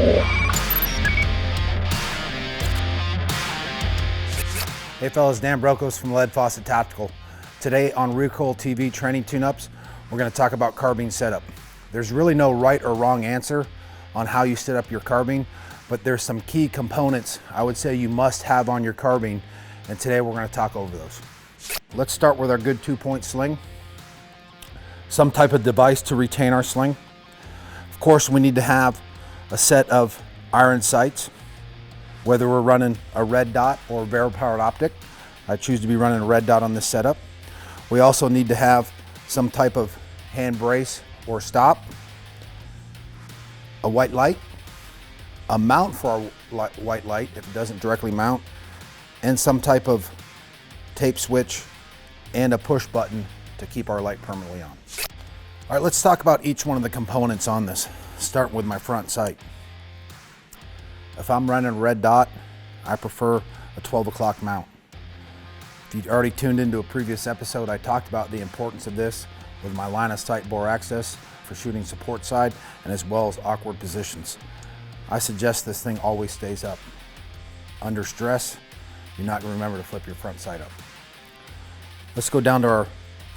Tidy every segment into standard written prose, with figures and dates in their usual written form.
Hey fellas, Dan Brokos from Faucet Tactical. Today on RECOILtv Training Tune-Ups, we're going to talk about carbine setup. There's really no right or wrong answer on how you set up your carbine, but there's some key components I would say you must have on your carbine, and today we're going to talk over those. Let's start with our good 2-point sling. Some type of device to retain our sling. Of course, we need to have a set of iron sights, whether we're running a red dot or a barrel powered optic. I choose to be running a red dot on this setup. We also need to have some type of hand brace or stop, a white light, a mount for our white light if it doesn't directly mount, and some type of tape switch and a push button to keep our light permanently on. All right, let's talk about each one of the components on this, starting with my front sight. If I'm running a red dot, I prefer a 12 o'clock mount. If you'd already tuned into a previous episode, I talked about the importance of this with my line of sight bore access for shooting support side and as well as awkward positions. I suggest this thing always stays up. Under stress, you're not going to remember to flip your front sight up. Let's go down to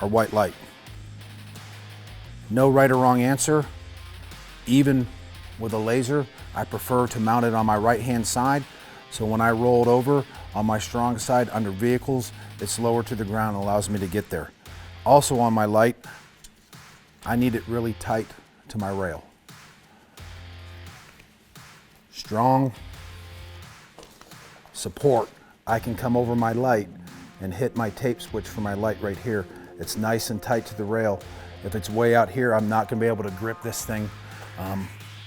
our white light. No right or wrong answer. Even with a laser, I prefer to mount it on my right hand side, so when I roll it over on my strong side under vehicles, it's lower to the ground and allows me to get there. Also on my light, I need it really tight to my rail. Strong support. I can come over my light and hit my tape switch for my light right here. It's nice and tight to the rail. If it's way out here, I'm not going to be able to grip this thing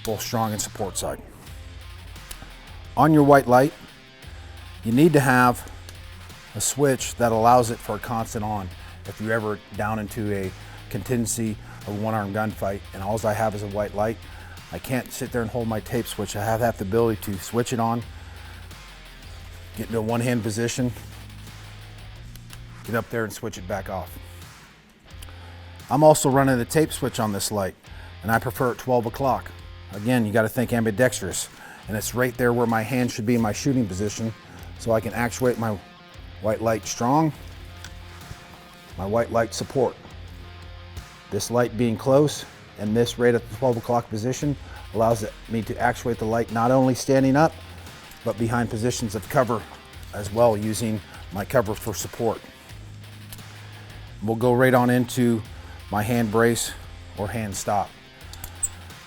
both strong and support side. On your white light, you need to have a switch that allows it for a constant on. If you're ever down into a contingency of one-arm gunfight and all I have is a white light, I can't sit there and hold my tape switch. I have to have the ability to switch it on, get into a one-hand position, get up there and switch it back off. I'm also running the tape switch on this light, and I prefer at 12 o'clock. Again, you got to think ambidextrous, and it's right there where my hand should be in my shooting position, so I can actuate my white light strong, my white light support. This light being close and this right at the 12 o'clock position allows me to actuate the light not only standing up, but behind positions of cover as well, using my cover for support. We'll go right on into my hand brace or hand stop.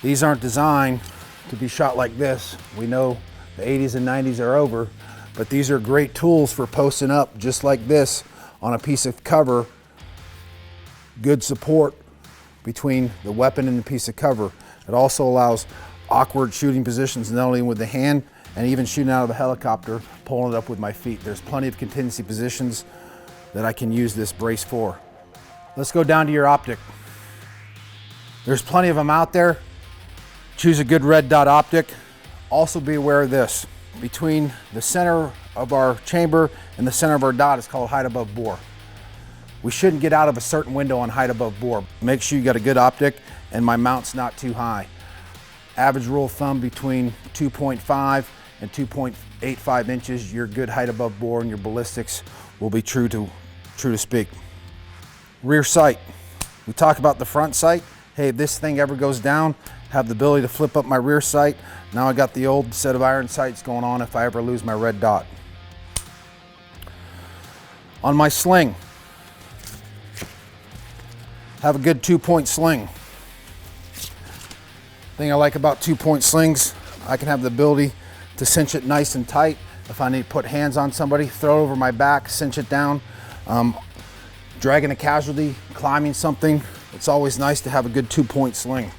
These aren't designed to be shot like this. We know the 80s and 90s are over, but these are great tools for posting up just like this on a piece of cover. Good support between the weapon and the piece of cover. It also allows awkward shooting positions, not only with the hand and even shooting out of a helicopter, pulling it up with my feet. There's plenty of contingency positions that I can use this brace for. Let's go down to your optic. There's plenty of them out there. Choose a good red dot optic. Also be aware of this. Between the center of our chamber and the center of our dot is called height above bore. We shouldn't get out of a certain window on height above bore. Make sure you got a good optic and my mount's not too high. Average rule of thumb between 2.5 and 2.85 inches, your good height above bore and your ballistics will be true to speak. Rear sight. We talked about the front sight. Hey, if this thing ever goes down, have the ability to flip up my rear sight. Now I got the old set of iron sights going on if I ever lose my red dot. On my sling, have a good 2-point sling. Thing I like about 2-point slings, I can have the ability to cinch it nice and tight. If I need to put hands on somebody, throw it over my back, cinch it down. Dragging a casualty, climbing something, it's always nice to have a good 2-point sling.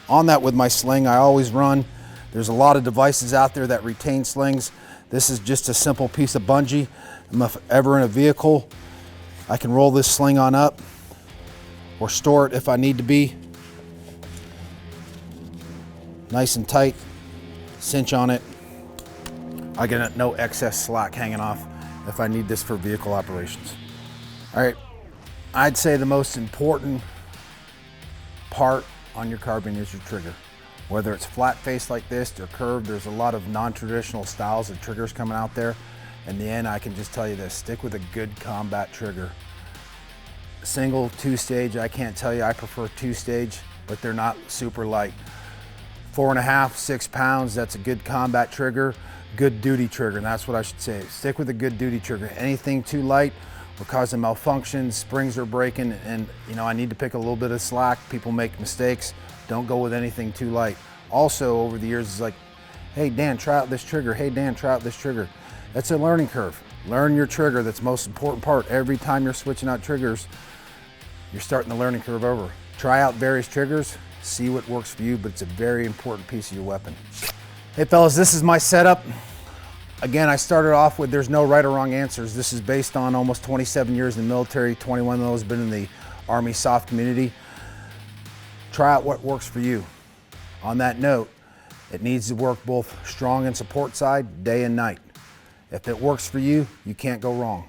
On that with my sling, I always run. There's a lot of devices out there that retain slings. This is just a simple piece of bungee. If ever in a vehicle, I can roll this sling on up or store it if I need to be. Nice and tight, cinch on it. I get no excess slack hanging off if I need this for vehicle operations. All right, I'd say the most important part on your carbine is your trigger. Whether it's flat face like this or curved, there's a lot of non-traditional styles of triggers coming out there. In the end, I can just tell you this, stick with a good combat trigger. Single, two-stage, I can't tell you, I prefer two-stage, but they're not super light. 4.5, 6 pounds, that's a good combat trigger, good duty trigger, and that's what I should say. Stick with a good duty trigger. Anything too light will cause a malfunction, springs are breaking, and I need to pick a little bit of slack. People make mistakes. Don't go with anything too light. Also, over the years, it's like, hey Dan, try out this trigger. Hey Dan, try out this trigger. That's a learning curve. Learn your trigger. That's the most important part. Every time you're switching out triggers, you're starting the learning curve over. Try out various triggers, see what works for you, but it's a very important piece of your weapon. Hey fellas, this is my setup. Again, I started off with there's no right or wrong answers. This is based on almost 27 years in the military, 21 of those have been in the Army soft community. Try out what works for you. On that note, it needs to work both strong and support side, day and night. If it works for you, you can't go wrong.